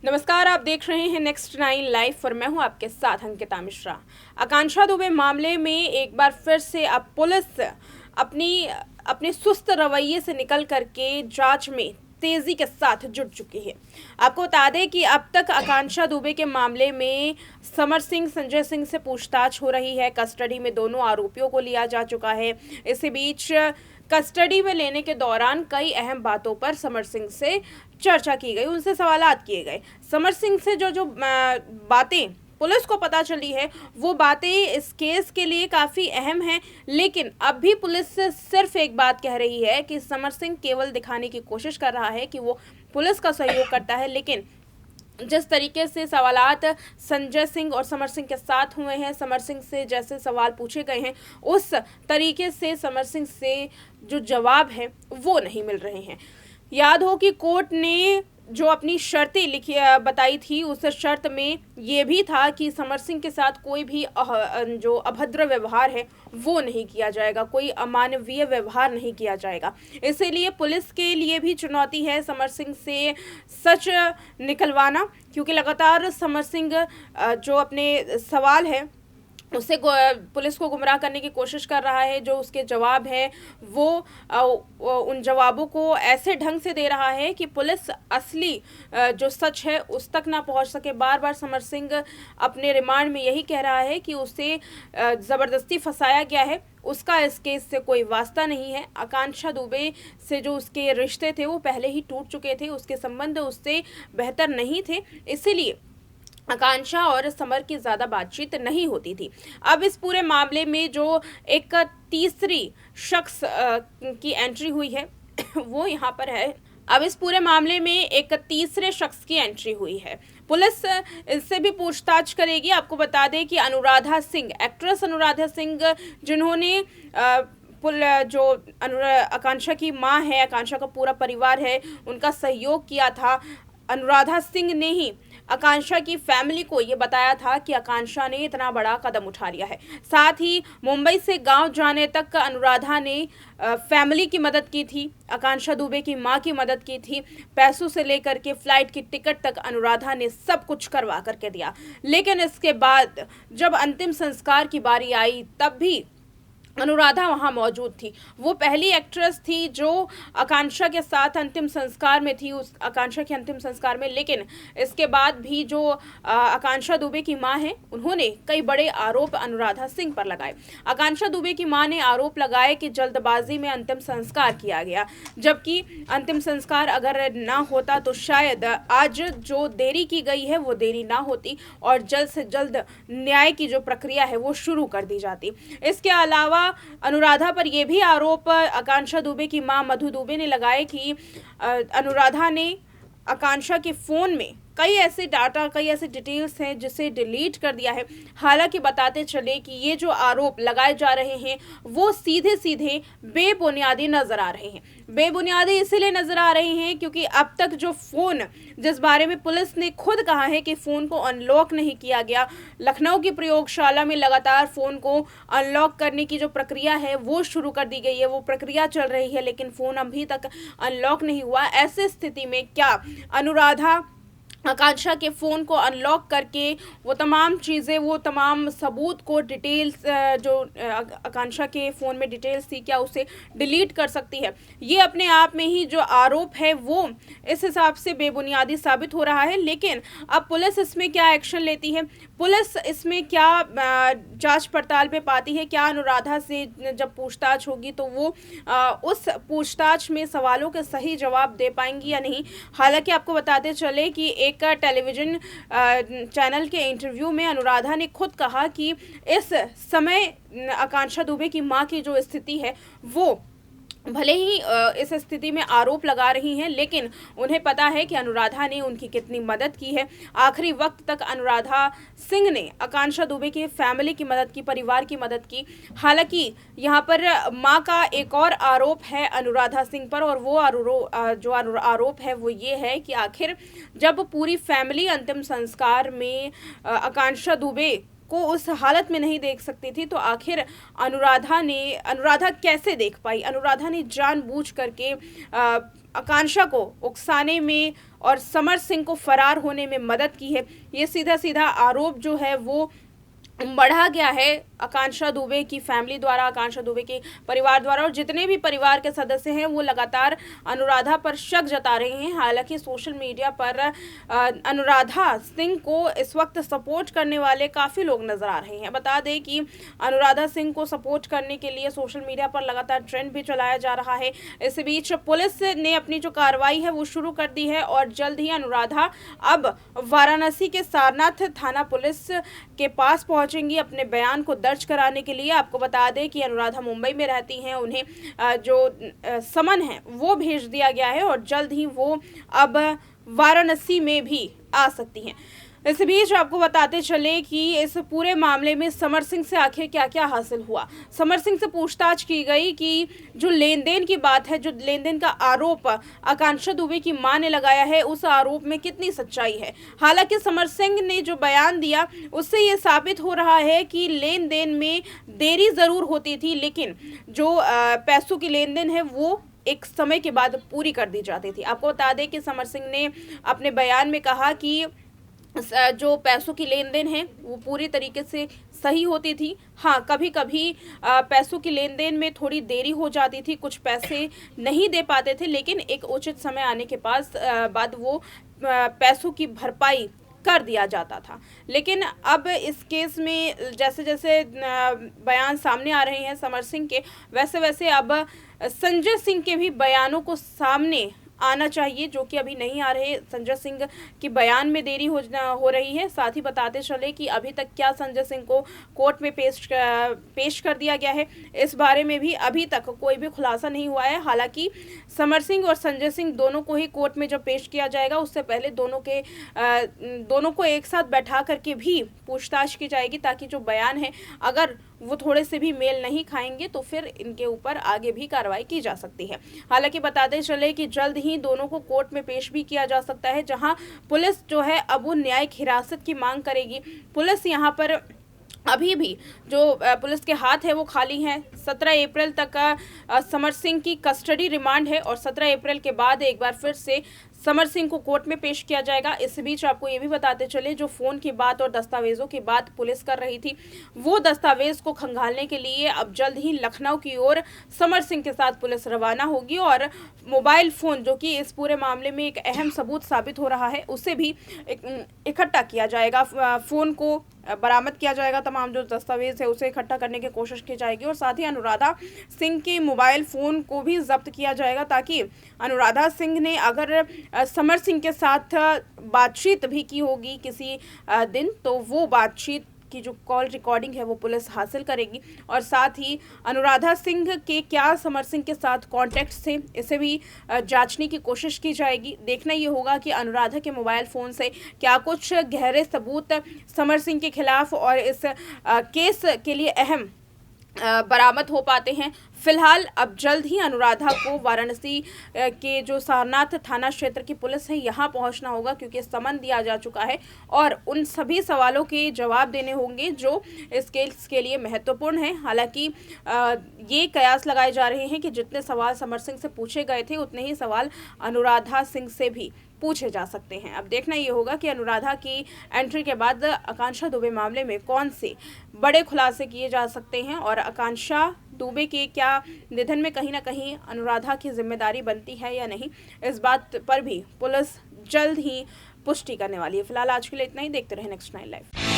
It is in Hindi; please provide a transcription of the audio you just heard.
नमस्कार, आप देख रहे हैं नेक्स्ट 9 लाइव और मैं हूं आपके साथ अंकिता मिश्रा। आकांक्षा दुबे मामले में एक बार फिर से अब पुलिस अपने सुस्त रवैये से निकल करके जांच में तेजी के साथ जुट चुकी है। आपको बता दें कि अब तक आकांक्षा दुबे के मामले में समर सिंह, संजय सिंह से पूछताछ हो रही है। कस्टडी में दोनों आरोपियों को लिया जा चुका है। इसी बीच कस्टडी में लेने के दौरान कई अहम बातों पर समर सिंह से चर्चा की गई, उनसे सवालात किए गए। समर सिंह से जो बातें पुलिस को पता चली है वो बातें इस केस के लिए काफ़ी अहम हैं, लेकिन अब भी पुलिस से सिर्फ एक बात कह रही है कि समर सिंह केवल दिखाने की कोशिश कर रहा है कि वो पुलिस का सहयोग करता है, लेकिन जिस तरीके से सवालात संजय सिंह और समर सिंह के साथ हुए हैं, समर सिंह से जैसे सवाल पूछे गए हैं उस तरीके से समर सिंह से जो जवाब है वो नहीं मिल रहे हैं। याद हो कि कोर्ट ने जो अपनी शर्तें बताई थी, उस शर्त में ये भी था कि समर सिंह के साथ कोई भी जो अभद्र व्यवहार है वो नहीं किया जाएगा, कोई अमानवीय व्यवहार नहीं किया जाएगा। इसीलिए पुलिस के लिए भी चुनौती है समर सिंह से सच निकलवाना, क्योंकि लगातार समर सिंह जो अपने सवाल है उससे पुलिस को गुमराह करने की कोशिश कर रहा है। जो उसके जवाब है वो उन जवाबों को ऐसे ढंग से दे रहा है कि पुलिस असली जो सच है उस तक ना पहुंच सके। बार बार समर सिंह अपने रिमांड में यही कह रहा है कि उसे ज़बरदस्ती फंसाया गया है, उसका इस केस से कोई वास्ता नहीं है। आकांक्षा दुबे से जो उसके रिश्ते थे वो पहले ही टूट चुके थे, उसके संबंध उससे बेहतर नहीं थे, इसीलिए आकांक्षा और समर की ज़्यादा बातचीत नहीं होती थी। अब इस पूरे मामले में जो एक तीसरी शख्स की एंट्री हुई है वो यहाँ पर है। अब इस पूरे मामले में एक तीसरे शख्स की एंट्री हुई है। पुलिस इससे भी पूछताछ करेगी। आपको बता दें कि अनुराधा सिंह, एक्ट्रेस अनुराधा सिंह, जिन्होंने जो आकांक्षा की माँ है, आकांक्षा का पूरा परिवार है, उनका सहयोग किया था। अनुराधा सिंह ने ही आकांक्षा की फैमिली को ये बताया था कि आकांक्षा ने इतना बड़ा कदम उठा लिया है। साथ ही मुंबई से गांव जाने तक अनुराधा ने फैमिली की मदद की थी, आकांक्षा दुबे की मां की मदद की थी। पैसों से लेकर के फ्लाइट की टिकट तक अनुराधा ने सब कुछ करवा करके दिया। लेकिन इसके बाद जब अंतिम संस्कार की बारी आई तब भी अनुराधा वहाँ मौजूद थी। वो पहली एक्ट्रेस थी जो आकांक्षा के साथ अंतिम संस्कार में थी, उस आकांक्षा के अंतिम संस्कार में। लेकिन इसके बाद भी जो आकांक्षा दुबे की मां है उन्होंने कई बड़े आरोप अनुराधा सिंह पर लगाए। आकांक्षा दुबे की मां ने आरोप लगाए कि जल्दबाजी में अंतिम संस्कार किया गया, जबकि अंतिम संस्कार अगर ना होता तो शायद आज जो देरी की गई है वो देरी ना होती और जल्द से जल्द न्याय की जो प्रक्रिया है वो शुरू कर दी जाती। इसके अलावा अनुराधा पर यह भी आरोप आकांक्षा दुबे की मां मधु दुबे ने लगाए कि अनुराधा ने आकांक्षा के फोन में कई ऐसे डाटा, कई ऐसे डिटेल्स हैं जिसे डिलीट कर दिया है। हालांकि बताते चले कि ये जो आरोप लगाए जा रहे हैं वो सीधे सीधे बेबुनियादी नजर आ रहे हैं। बेबुनियादी इसीलिए नजर आ रहे हैं क्योंकि अब तक जो फ़ोन, जिस बारे में पुलिस ने खुद कहा है कि फ़ोन को अनलॉक नहीं किया गया, लखनऊ की प्रयोगशाला में लगातार फ़ोन को अनलॉक करने की जो प्रक्रिया है वो शुरू कर दी गई है, वो प्रक्रिया चल रही है, लेकिन फ़ोन अभी तक अनलॉक नहीं हुआ। ऐसे स्थिति में क्या अनुराधा आकांक्षा के फ़ोन को अनलॉक करके वो तमाम चीज़ें, वो तमाम सबूत को, डिटेल्स जो आकांक्षा के फ़ोन में डिटेल्स थी, क्या उसे डिलीट कर सकती है? ये अपने आप में ही जो आरोप है वो इस हिसाब से बेबुनियादी साबित हो रहा है। लेकिन अब पुलिस इसमें क्या एक्शन लेती है, पुलिस इसमें क्या जांच पड़ताल पे पाती है, क्या अनुराधा से जब पूछताछ होगी तो वो उस पूछताछ में सवालों के सही जवाब दे पाएंगी या नहीं। हालांकि आपको बताते चले कि एक टेलीविजन चैनल के इंटरव्यू में अनुराधा ने खुद कहा कि इस समय आकांक्षा दुबे की मां की जो स्थिति है वो भले ही इस स्थिति में आरोप लगा रही हैं, लेकिन उन्हें पता है कि अनुराधा ने उनकी कितनी मदद की है। आखिरी वक्त तक अनुराधा सिंह ने आकांक्षा दुबे की फैमिली की मदद की, परिवार की मदद की। हालांकि यहाँ पर मां का एक और आरोप है अनुराधा सिंह पर, और वो आरोप है वो ये है कि आखिर जब पूरी फैमिली अंतिम संस्कार में आकांक्षा दुबे को उस हालत में नहीं देख सकती थी, तो आखिर अनुराधा कैसे देख पाई? अनुराधा ने जानबूझ करके आकांक्षा को उकसाने में और समर सिंह को फरार होने में मदद की है। ये सीधा सीधा आरोप जो है वो बढ़ा गया है आकांक्षा दुबे की फैमिली द्वारा, आकांक्षा दुबे के परिवार द्वारा, और जितने भी परिवार के सदस्य हैं वो लगातार अनुराधा पर शक जता रहे हैं। हालांकि सोशल मीडिया पर अनुराधा सिंह को इस वक्त सपोर्ट करने वाले काफ़ी लोग नजर आ रहे हैं। बता दें कि अनुराधा सिंह को सपोर्ट करने के लिए सोशल मीडिया पर लगातार ट्रेंड भी चलाया जा रहा है। इस बीच पुलिस ने अपनी जो कार्रवाई है वो शुरू कर दी है और जल्द ही अनुराधा अब वाराणसी के सारनाथ थाना पुलिस के पास पहुंचेंगी अपने बयान को दर्ज कराने के लिए। आपको बता दें कि अनुराधा मुंबई में रहती हैं, उन्हें जो समन है वो भेज दिया गया है और जल्द ही वो अब वाराणसी में भी आ सकती हैं। इस बीच आपको बताते चले कि इस पूरे मामले में समर सिंह से आखिर क्या क्या हासिल हुआ। समर सिंह से पूछताछ की गई कि जो लेन देन की बात है, जो लेन देन का आरोप आकांक्षा दुबे की मां ने लगाया है, उस आरोप में कितनी सच्चाई है। हालांकि समर सिंह ने जो बयान दिया उससे ये साबित हो रहा है कि लेन देन में देरी ज़रूर होती थी, लेकिन जो पैसों की लेन देन है वो एक समय के बाद पूरी कर दी जाती थी। आपको बता दें कि समर सिंह ने अपने बयान में कहा कि जो पैसों की लेन देन है वो पूरी तरीके से सही होती थी। हाँ, कभी कभी पैसों की लेन देन में थोड़ी देरी हो जाती थी, कुछ पैसे नहीं दे पाते थे, लेकिन एक उचित समय आने के बाद वो पैसों की भरपाई कर दिया जाता था। लेकिन अब इस केस में जैसे जैसे बयान सामने आ रहे हैं समर सिंह के, वैसे वैसे अब संजय सिंह के भी बयानों को सामने आना चाहिए, जो कि अभी नहीं आ रहे। संजय सिंह के बयान में देरी हो रही है। साथ ही बताते चले कि अभी तक क्या संजय सिंह को कोर्ट में पेश कर दिया गया है, इस बारे में भी अभी तक कोई भी खुलासा नहीं हुआ है। हालांकि समर सिंह और संजय सिंह दोनों को ही कोर्ट में जब पेश किया जाएगा उससे पहले दोनों को एक साथ बैठा करके भी पूछताछ की जाएगी, ताकि जो बयान है अगर वो थोड़े से भी मेल नहीं खाएंगे तो फिर इनके ऊपर आगे भी कार्रवाई की जा सकती है। हालांकि बताते चले कि जल्द ही दोनों को कोर्ट में पेश भी किया जा सकता है, जहां पुलिस जो है अब वो न्यायिक हिरासत की मांग करेगी। पुलिस यहां पर अभी भी जो पुलिस के हाथ है वो खाली हैं। 17 अप्रैल तक समर सिंह की कस्टडी रिमांड है और 17 अप्रैल के बाद एक बार फिर से समर सिंह को कोर्ट में पेश किया जाएगा। इस बीच आपको ये भी बताते चले, जो फ़ोन की बात और दस्तावेज़ों की बात पुलिस कर रही थी, वो दस्तावेज़ को खंगालने के लिए अब जल्द ही लखनऊ की ओर समर सिंह के साथ पुलिस रवाना होगी और मोबाइल फ़ोन, जो कि इस पूरे मामले में एक अहम सबूत साबित हो रहा है, उसे भी इकट्ठा किया जाएगा। फ़ोन को बरामद किया जाएगा, तमाम जो दस्तावेज है उसे इकट्ठा करने की कोशिश की जाएगी और साथ ही अनुराधा सिंह के मोबाइल फ़ोन को भी जब्त किया जाएगा, ताकि अनुराधा सिंह ने अगर समर सिंह के साथ बातचीत भी की होगी किसी दिन, तो वो बातचीत की जो कॉल रिकॉर्डिंग है वो पुलिस हासिल करेगी और साथ ही अनुराधा सिंह के क्या समर सिंह के साथ कॉन्टैक्ट्स थे, इसे भी जांचने की कोशिश की जाएगी। देखना ये होगा कि अनुराधा के मोबाइल फ़ोन से क्या कुछ गहरे सबूत समर सिंह के खिलाफ और इस केस के लिए अहम बरामद हो पाते हैं। फिलहाल अब जल्द ही अनुराधा को वाराणसी के जो सारनाथ थाना क्षेत्र की पुलिस है यहाँ पहुँचना होगा, क्योंकि समन दिया जा चुका है और उन सभी सवालों के जवाब देने होंगे जो इस केस के लिए महत्वपूर्ण हैं। हालांकि ये कयास लगाए जा रहे हैं कि जितने सवाल समर सिंह से पूछे गए थे उतने ही सवाल अनुराधा सिंह से भी पूछे जा सकते हैं। अब देखना ये होगा कि अनुराधा की एंट्री के बाद आकांक्षा दुबे मामले में कौन से बड़े खुलासे किए जा सकते हैं और आकांक्षा दुबे के क्या निधन में कहीं ना कहीं अनुराधा की जिम्मेदारी बनती है या नहीं, इस बात पर भी पुलिस जल्द ही पुष्टि करने वाली है। फिलहाल आज के लिए इतना ही। देखते रहें नेक्स्ट 9 लाइव।